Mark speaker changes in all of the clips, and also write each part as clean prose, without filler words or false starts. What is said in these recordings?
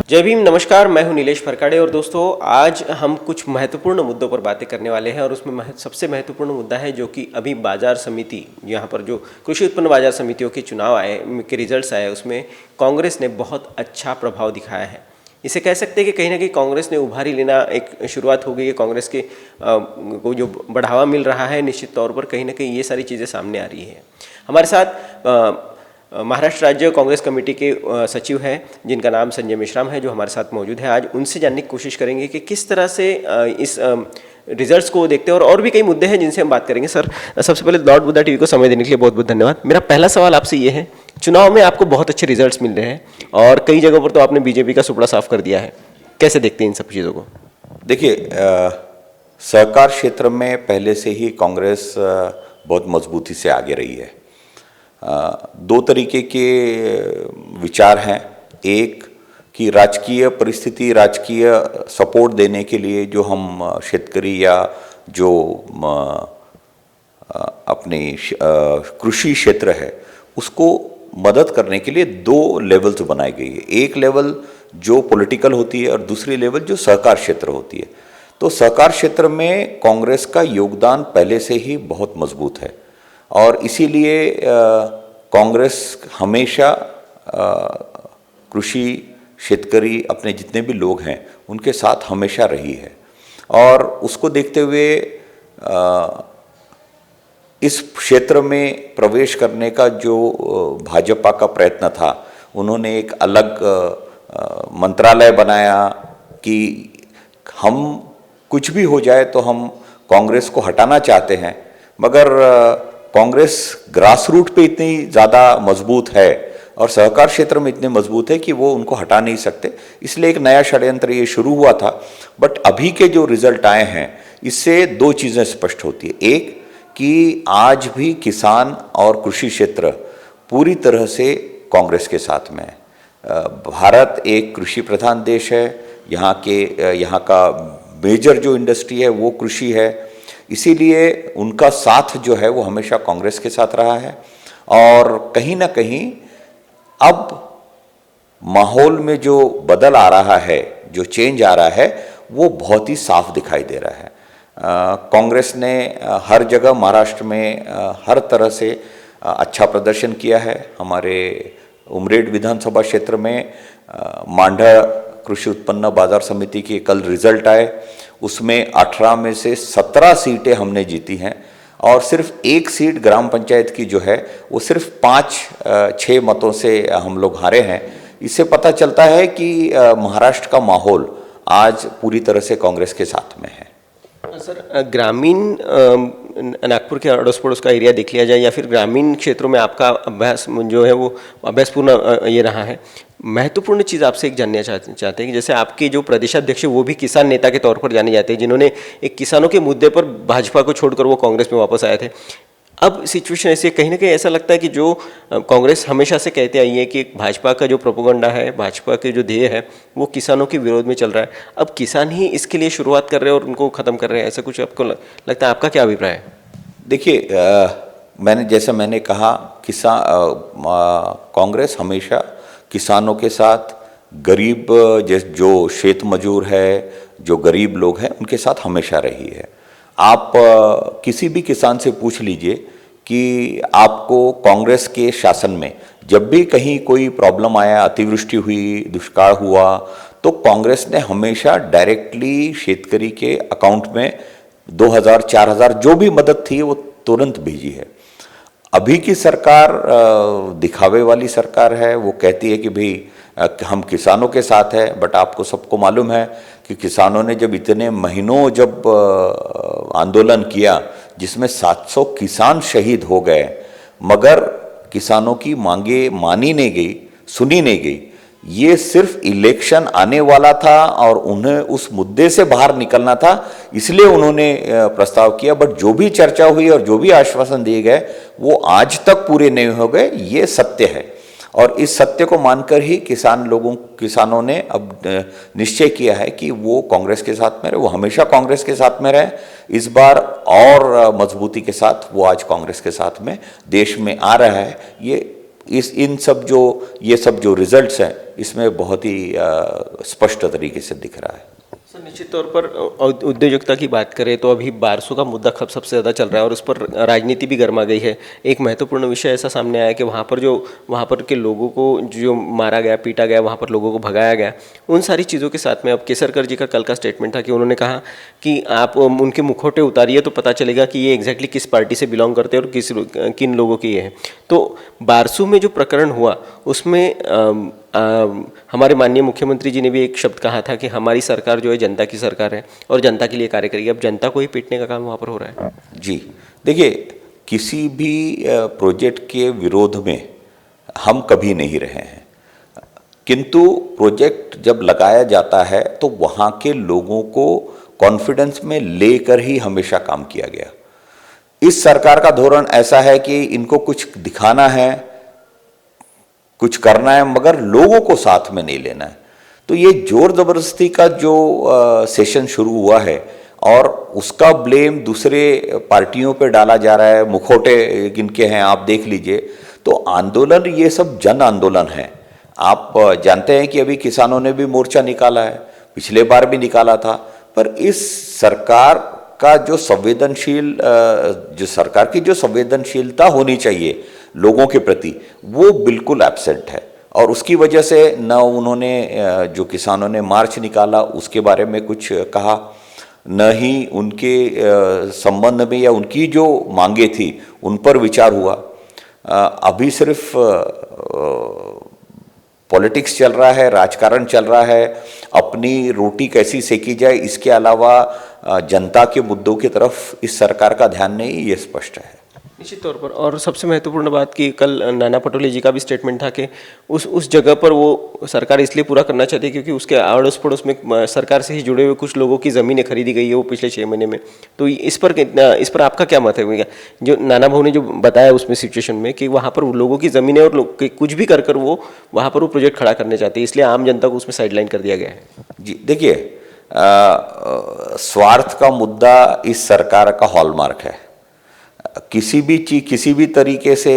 Speaker 1: जय भीम, नमस्कार। मैं हूं नीलेश फरकाड़े और दोस्तों आज हम कुछ महत्वपूर्ण मुद्दों पर बातें करने वाले हैं और उसमें सबसे महत्वपूर्ण मुद्दा है जो कि अभी बाजार समिति, यहाँ पर जो कृषि उत्पन्न बाजार समितियों के चुनाव आए के रिजल्ट्स आए उसमें कांग्रेस ने बहुत अच्छा प्रभाव दिखाया है। इसे कह सकते हैं कि कहीं ना कहीं कांग्रेस ने उभारी लेना एक शुरुआत हो गई है। कांग्रेस के को जो बढ़ावा मिल रहा है निश्चित तौर पर कहीं ना कहीं ये सारी चीज़ें सामने आ रही हैं। हमारे साथ महाराष्ट्र राज्य कांग्रेस कमेटी के सचिव हैं जिनका नाम संजय मेश्राम है, जो हमारे साथ मौजूद है। आज उनसे जानने की कोशिश करेंगे कि किस तरह से इस रिजल्ट्स को देखते हैं और भी कई मुद्दे हैं जिनसे हम बात करेंगे। सर, सबसे पहले लॉर्ड बुद्धा टीवी को समय देने के लिए बहुत बहुत धन्यवाद। मेरा पहला सवाल आपसे ये है, चुनाव में आपको बहुत अच्छे रिजल्ट्स मिल रहे हैं और कई जगहों पर तो आपने बीजेपी का सुपड़ा साफ कर दिया है, कैसे देखते हैं इन सब चीज़ों को?
Speaker 2: देखिए, सहकार क्षेत्र में पहले से ही कांग्रेस बहुत मजबूती से आगे रही है। दो तरीके के विचार हैं। एक कि राजकीय परिस्थिति, राजकीय सपोर्ट देने के लिए जो हम शेतकरी या जो अपने कृषि क्षेत्र है उसको मदद करने के लिए दो लेवल्स बनाई गई है। एक लेवल जो पॉलिटिकल होती है और दूसरी लेवल जो सहकार क्षेत्र होती है। तो सहकार क्षेत्र में कांग्रेस का योगदान पहले से ही बहुत मजबूत है और इसीलिए कांग्रेस हमेशा कृषि, शेतकरी, अपने जितने भी लोग हैं उनके साथ हमेशा रही है। और उसको देखते हुए इस क्षेत्र में प्रवेश करने का जो भाजपा का प्रयत्न था, उन्होंने एक अलग मंत्रालय बनाया कि हम कुछ भी हो जाए तो हम कांग्रेस को हटाना चाहते हैं, मगर कांग्रेस ग्रास रूट पे इतनी ज़्यादा मजबूत है और सहकार क्षेत्र में इतने मजबूत है कि वो उनको हटा नहीं सकते। इसलिए एक नया षड्यंत्र ये शुरू हुआ था। बट अभी के जो रिजल्ट आए हैं इससे दो चीज़ें स्पष्ट होती है। एक कि आज भी किसान और कृषि क्षेत्र पूरी तरह से कांग्रेस के साथ में है। भारत एक कृषि प्रधान देश है। यहाँ का मेजर जो इंडस्ट्री है वो कृषि है, इसीलिए उनका साथ जो है वो हमेशा कांग्रेस के साथ रहा है। और कहीं ना कहीं अब माहौल में जो बदल आ रहा है, जो चेंज आ रहा है, वो बहुत ही साफ दिखाई दे रहा है। कांग्रेस ने हर जगह महाराष्ट्र में हर तरह से अच्छा प्रदर्शन किया है। हमारे उमरेड विधानसभा क्षेत्र में मांडा कृषि उत्पन्न बाजार समिति के कल रिजल्ट आए, उसमें 18 में से 17 सीटें हमने जीती हैं और सिर्फ एक सीट ग्राम पंचायत की जो है वो सिर्फ 5-6 मतों से हम लोग हारे हैं। इससे पता चलता है कि महाराष्ट्र का माहौल आज पूरी तरह से कांग्रेस के साथ में है।
Speaker 1: सर, ग्रामीण नागपुर के अड़ोस पड़ोस का एरिया देख लिया जाए या फिर ग्रामीण क्षेत्रों में आपका अभ्यास जो है वो अभ्यासपूर्ण ये रहा है। महत्वपूर्ण चीज़ आपसे एक जानना चाहते हैं कि जैसे आपके जो प्रदेशाध्यक्ष वो भी किसान नेता के तौर पर जाने जाते हैं, जिन्होंने एक किसानों के मुद्दे पर भाजपा को छोड़कर वो कांग्रेस में वापस आए थे। अब सिचुएशन ऐसी कहीं ना कहीं ऐसा लगता है कि जो कांग्रेस हमेशा से कहते आई है कि भाजपा का जो प्रोपेगेंडा है, भाजपा के जो ध्येय है वो किसानों के विरोध में चल रहा है। अब किसान ही इसके लिए शुरुआत कर रहे हैं और उनको ख़त्म कर रहे हैं, ऐसा कुछ आपको लगता है? आपका क्या अभिप्राय है?
Speaker 2: देखिए, मैंने कहा, कांग्रेस हमेशा किसानों के साथ, गरीब जो शेत मजूर है, जो गरीब लोग हैं उनके साथ हमेशा रही है। आप किसी भी किसान से पूछ लीजिए कि आपको कांग्रेस के शासन में जब भी कहीं कोई प्रॉब्लम आया, अतिवृष्टि हुई, दुष्काल हुआ, तो कांग्रेस ने हमेशा डायरेक्टली शेतकरी के अकाउंट में 2000-4000 जो भी मदद थी वो तुरंत भेजी है। अभी की सरकार दिखावे वाली सरकार है। वो कहती है कि भाई हम किसानों के साथ है, बट आपको सबको मालूम है कि किसानों ने जब इतने महीनों जब आंदोलन किया जिसमें 700 किसान शहीद हो गए, मगर किसानों की मांगे मानी नहीं गई, सुनी नहीं गई। ये सिर्फ इलेक्शन आने वाला था और उन्हें उस मुद्दे से बाहर निकलना था, इसलिए उन्होंने प्रस्ताव किया। बट जो भी चर्चा हुई और जो भी आश्वासन दिए गए वो आज तक पूरे नहीं हो गए, ये सत्य है। और इस सत्य को मानकर ही किसानों ने अब निश्चय किया है कि वो कांग्रेस के साथ में रहे। वो हमेशा कांग्रेस के साथ में रहे, इस बार और मजबूती के साथ वो आज कांग्रेस के साथ में देश में आ रहा है। ये इन सब जो ये सब जो रिजल्ट्स हैं इसमें बहुत ही स्पष्ट तरीके से दिख रहा है।
Speaker 1: सर, निश्चित तौर पर उद्योजकता की बात करें तो अभी बारसू का मुद्दा खब सबसे ज़्यादा चल रहा है और उस पर राजनीति भी गर्मा गई है। एक महत्वपूर्ण विषय ऐसा सामने आया कि वहाँ पर के लोगों को जो मारा गया, पीटा गया, वहाँ पर लोगों को भगाया गया, उन सारी चीज़ों के साथ में अब केसरकर जी का कल का स्टेटमेंट था कि उन्होंने कहा कि आप उनके मुखौटे उतारिए तो पता चलेगा कि ये एग्जैक्टली किस पार्टी से बिलोंग करते हैं और किन लोगों की ये है। तो बारसू में जो प्रकरण हुआ उसमें हमारे माननीय मुख्यमंत्री जी ने भी एक शब्द कहा था कि हमारी सरकार जो है जनता की सरकार है और जनता के लिए कार्य करेगी। अब जनता को ही पीटने का काम वहाँ पर हो रहा है।
Speaker 2: जी देखिए, किसी भी प्रोजेक्ट के विरोध में हम कभी नहीं रहे हैं, किंतु प्रोजेक्ट जब लगाया जाता है तो वहाँ के लोगों को कॉन्फिडेंस में लेकर ही हमेशा काम किया गया। इस सरकार का धोरण ऐसा है कि इनको कुछ दिखाना है, कुछ करना है, मगर लोगों को साथ में नहीं लेना है। तो ये जोर जबरदस्ती का जो सेशन शुरू हुआ है और उसका ब्लेम दूसरे पार्टियों पे डाला जा रहा है, मुखौटे किनके हैं आप देख लीजिए। तो आंदोलन ये सब जन आंदोलन है। आप जानते हैं कि अभी किसानों ने भी मोर्चा निकाला है, पिछले बार भी निकाला था, पर इस सरकार का जो सरकार की जो संवेदनशीलता होनी चाहिए लोगों के प्रति, वो बिल्कुल एब्सेंट है। और उसकी वजह से न उन्होंने जो किसानों ने मार्च निकाला उसके बारे में कुछ कहा, न ही उनके संबंध में या उनकी जो मांगे थी उन पर विचार हुआ। अभी सिर्फ पॉलिटिक्स चल रहा है, राजकारण चल रहा है, अपनी रोटी कैसी सेकी जाए, इसके अलावा जनता के मुद्दों की तरफ इस सरकार का ध्यान नहीं, ये स्पष्ट है।
Speaker 1: निश्चित तौर पर। और सबसे महत्वपूर्ण बात कि कल नाना पटोले जी का भी स्टेटमेंट था कि उस जगह पर वो सरकार इसलिए पूरा करना चाहती है क्योंकि उसके अड़ोस पड़ोस में सरकार से ही जुड़े हुए कुछ लोगों की ज़मीनें खरीदी गई है वो पिछले 6 महीने में। तो इस पर आपका क्या मत है? जो नाना भाऊ ने जो बताया उसमें सिचुएशन में कि वहाँ पर लोगों की ज़मीनें और कुछ भी कर वो वहाँ पर वो प्रोजेक्ट खड़ा करने चाहते हैं, इसलिए आम जनता को उसमें साइडलाइन कर दिया गया है।
Speaker 2: जी देखिए, स्वार्थ का मुद्दा इस सरकार का हॉलमार्क है। किसी भी चीज, किसी भी तरीके से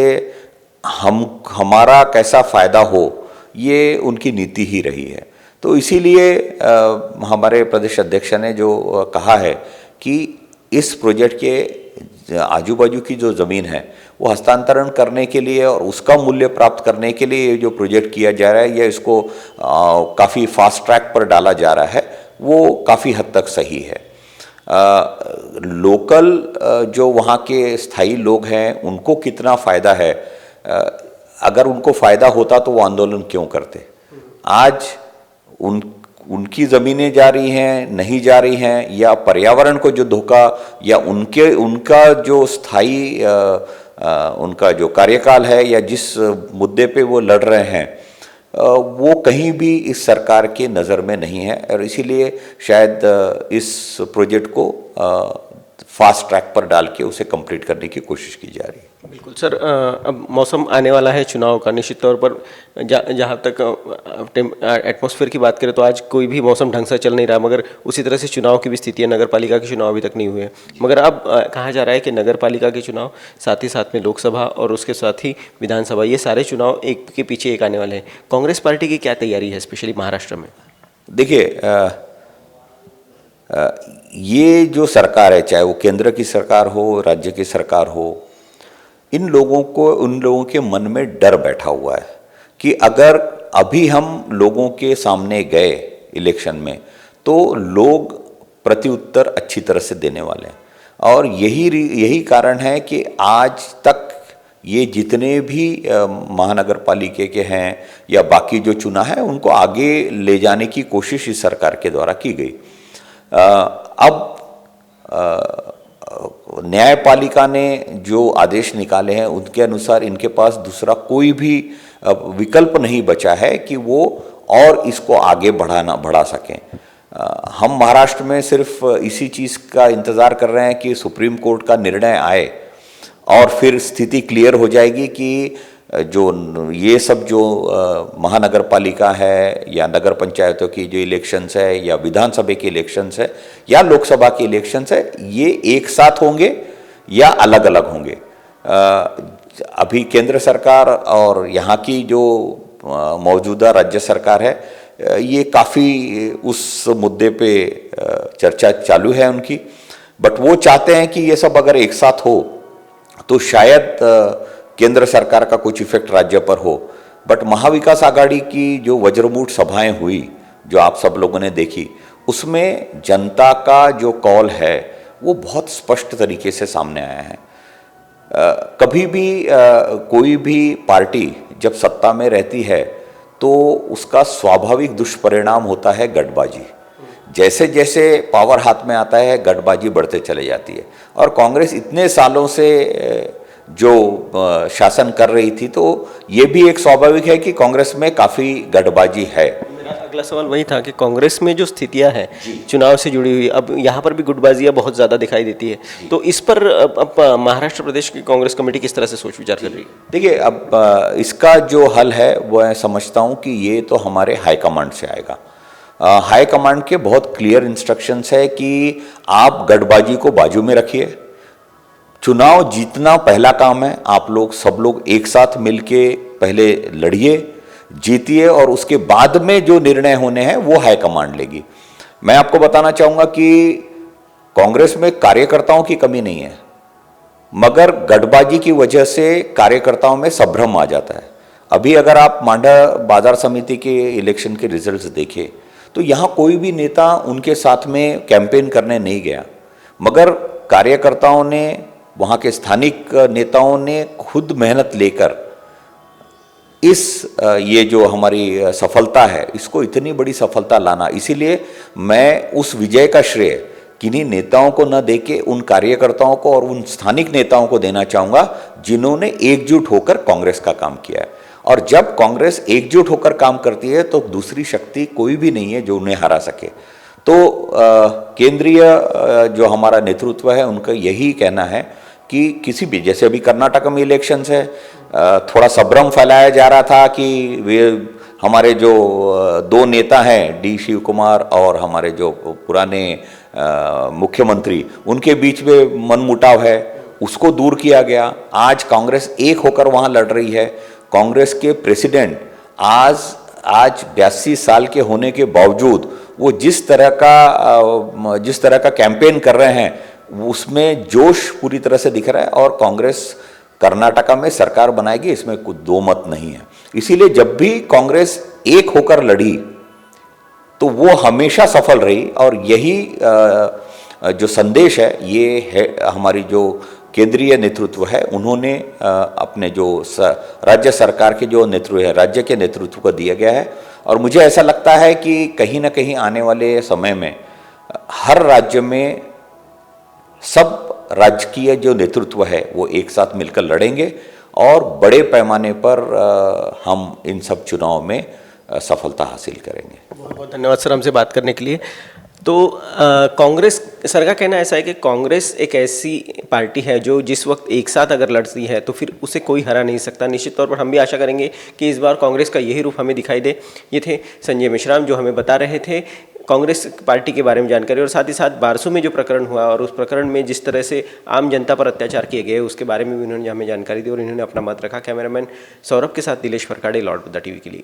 Speaker 2: हमारा कैसा फायदा हो, ये उनकी नीति ही रही है। तो इसीलिए हमारे प्रदेश अध्यक्ष ने जो कहा है कि इस प्रोजेक्ट के आजू बाजू की जो ज़मीन है वो हस्तांतरण करने के लिए और उसका मूल्य प्राप्त करने के लिए जो प्रोजेक्ट किया जा रहा है या इसको काफ़ी फास्ट ट्रैक पर डाला जा रहा है, वो काफ़ी हद तक सही है। लोकल जो वहाँ के स्थायी लोग हैं उनको कितना फ़ायदा है, अगर उनको फ़ायदा होता तो वो आंदोलन क्यों करते। आज उनकी ज़मीनें जा रही हैं, नहीं जा रही हैं, या पर्यावरण को जो धोखा या उनका जो स्थायी उनका जो कार्यकाल है या जिस मुद्दे पे वो लड़ रहे हैं वो कहीं भी इस सरकार के नज़र में नहीं है। और इसीलिए शायद इस प्रोजेक्ट को फास्ट ट्रैक पर डाल के उसे कंप्लीट करने की कोशिश की जा रही है।
Speaker 1: बिल्कुल सर, अब मौसम आने वाला है चुनाव का। निश्चित तौर पर जहाँ तक एटमॉस्फेयर की बात करें तो आज कोई भी मौसम ढंग से चल नहीं रहा, मगर उसी तरह से चुनाव की भी स्थिति है। नगर पालिका के चुनाव अभी तक नहीं हुए, मगर अब कहा जा रहा है कि नगर पालिका के चुनाव साथ ही साथ में लोकसभा और उसके साथ ही विधानसभा, ये सारे चुनाव एक के पीछे एक आने वाले हैं। कांग्रेस पार्टी की क्या तैयारी है स्पेशली महाराष्ट्र में?
Speaker 2: देखिए, ये जो सरकार है, चाहे वो केंद्र की सरकार हो, राज्य की सरकार हो, उन लोगों के मन में डर बैठा हुआ है कि अगर अभी हम लोगों के सामने गए इलेक्शन में तो लोग प्रत्युत्तर अच्छी तरह से देने वाले हैं। और यही कारण है कि आज तक ये जितने भी महानगर पालिका के हैं या बाकी जो चुनाव है उनको आगे ले जाने की कोशिश इस सरकार के द्वारा की गई। अब न्यायपालिका ने जो आदेश निकाले हैं उनके अनुसार इनके पास दूसरा कोई भी विकल्प नहीं बचा है कि वो और इसको आगे बढ़ा सकें। हम महाराष्ट्र में सिर्फ इसी चीज़ का इंतज़ार कर रहे हैं कि सुप्रीम कोर्ट का निर्णय आए और फिर स्थिति क्लियर हो जाएगी कि जो ये सब जो महानगर पालिका है या नगर पंचायतों की जो इलेक्शंस है या विधानसभा के इलेक्शंस है या लोकसभा के इलेक्शंस है, ये एक साथ होंगे या अलग अलग होंगे। अभी केंद्र सरकार और यहाँ की जो मौजूदा राज्य सरकार है, ये काफ़ी उस मुद्दे पे चर्चा चालू है उनकी। बट वो चाहते हैं कि ये सब अगर एक साथ हो तो शायद केंद्र सरकार का कुछ इफेक्ट राज्य पर हो। बट महाविकास आघाड़ी की जो वज्रमूठ सभाएं हुई, जो आप सब लोगों ने देखी, उसमें जनता का जो कॉल है वो बहुत स्पष्ट तरीके से सामने आया है। कभी भी कोई भी पार्टी जब सत्ता में रहती है तो उसका स्वाभाविक दुष्परिणाम होता है गठबाजी। जैसे जैसे पावर हाथ में आता है गठबाजी बढ़ते चले जाती है। और कांग्रेस इतने सालों से जो शासन कर रही थी, तो ये भी एक स्वाभाविक है कि कांग्रेस में काफ़ी गठबाजी है।
Speaker 1: मेरा अगला सवाल वही था कि कांग्रेस में जो स्थितियां हैं चुनाव से जुड़ी हुई, अब यहाँ पर भी गुटबाजियाँ बहुत ज़्यादा दिखाई देती है, तो इस पर अब महाराष्ट्र प्रदेश की कांग्रेस कमेटी किस तरह से सोच विचार कर रही है?
Speaker 2: देखिए, अब इसका जो हल है वो मैं समझता हूँ कि ये तो हमारे हाईकमांड से आएगा। हाईकमांड के बहुत क्लियर इंस्ट्रक्शंस है कि आप गठबाजी को बाजू में रखिए, चुनाव जीतना पहला काम है, आप लोग सब लोग एक साथ मिलके पहले लड़िए, जीतिए, और उसके बाद में जो निर्णय होने हैं वो हाईकमांड लेगी। मैं आपको बताना चाहूँगा कि कांग्रेस में कार्यकर्ताओं की कमी नहीं है, मगर गठबाजी की वजह से कार्यकर्ताओं में संभ्रम आ जाता है। अभी अगर आप मांडा बाजार समिति के इलेक्शन के रिजल्ट्स देखें तो यहाँ कोई भी नेता उनके साथ में कैंपेन करने नहीं गया, मगर कार्यकर्ताओं ने, वहाँ के स्थानिक नेताओं ने खुद मेहनत लेकर इस ये जो हमारी सफलता है, इसको इतनी बड़ी सफलता लाना, इसीलिए मैं उस विजय का श्रेय किन्हीं नेताओं को न देके उन कार्यकर्ताओं को और उन स्थानिक नेताओं को देना चाहूँगा जिन्होंने एकजुट होकर कांग्रेस का काम किया है। और जब कांग्रेस एकजुट होकर काम करती है तो दूसरी शक्ति कोई भी नहीं है जो उन्हें हरा सके। तो केंद्रीय जो हमारा नेतृत्व है उनका यही कहना है कि किसी भी, जैसे अभी कर्नाटक में इलेक्शंस है, थोड़ा संभ्रम फैलाया जा रहा था कि वे हमारे जो दो नेता हैं डी शिव कुमार और हमारे जो पुराने मुख्यमंत्री, उनके बीच में मनमुटाव है, उसको दूर किया गया। आज कांग्रेस एक होकर वहाँ लड़ रही है। कांग्रेस के प्रेसिडेंट आज 82 साल के होने के बावजूद वो जिस तरह का कैंपेन कर रहे हैं उसमें जोश पूरी तरह से दिख रहा है, और कांग्रेस कर्नाटका में सरकार बनाएगी, इसमें कुछ दो मत नहीं है। इसीलिए जब भी कांग्रेस एक होकर लड़ी तो वो हमेशा सफल रही, और यही जो संदेश है ये है हमारी जो केंद्रीय नेतृत्व है, उन्होंने अपने जो राज्य सरकार के जो नेतृत्व है, राज्य के नेतृत्व को दिया गया है। और मुझे ऐसा लगता है कि कहीं ना कहीं आने वाले समय में हर राज्य में सब राजकीय जो नेतृत्व है वो एक साथ मिलकर लड़ेंगे और बड़े पैमाने पर हम इन सब चुनाव में सफलता हासिल करेंगे।
Speaker 1: बहुत बहुत धन्यवाद सर हमसे बात करने के लिए। तो कांग्रेस सर का कहना ऐसा है कि कांग्रेस एक ऐसी पार्टी है जो जिस वक्त एक साथ अगर लड़ती है तो फिर उसे कोई हरा नहीं सकता। निश्चित तौर पर हम भी आशा करेंगे कि इस बार कांग्रेस का यही रूप हमें दिखाई दे। ये थे संजय मेश्राम जो हमें बता रहे थे कांग्रेस पार्टी के बारे में जानकारी, और साथ ही साथ बारसू में जो प्रकरण हुआ और उस प्रकरण में जिस तरह से आम जनता पर अत्याचार किए गए उसके बारे में भी उन्होंने हमें जानकारी दी और इन्होंने अपना मत रखा। कैमरामैन सौरभ के साथ दिलेश फरकाड़े, लॉर्ड बुद्धा टीवी के लिए।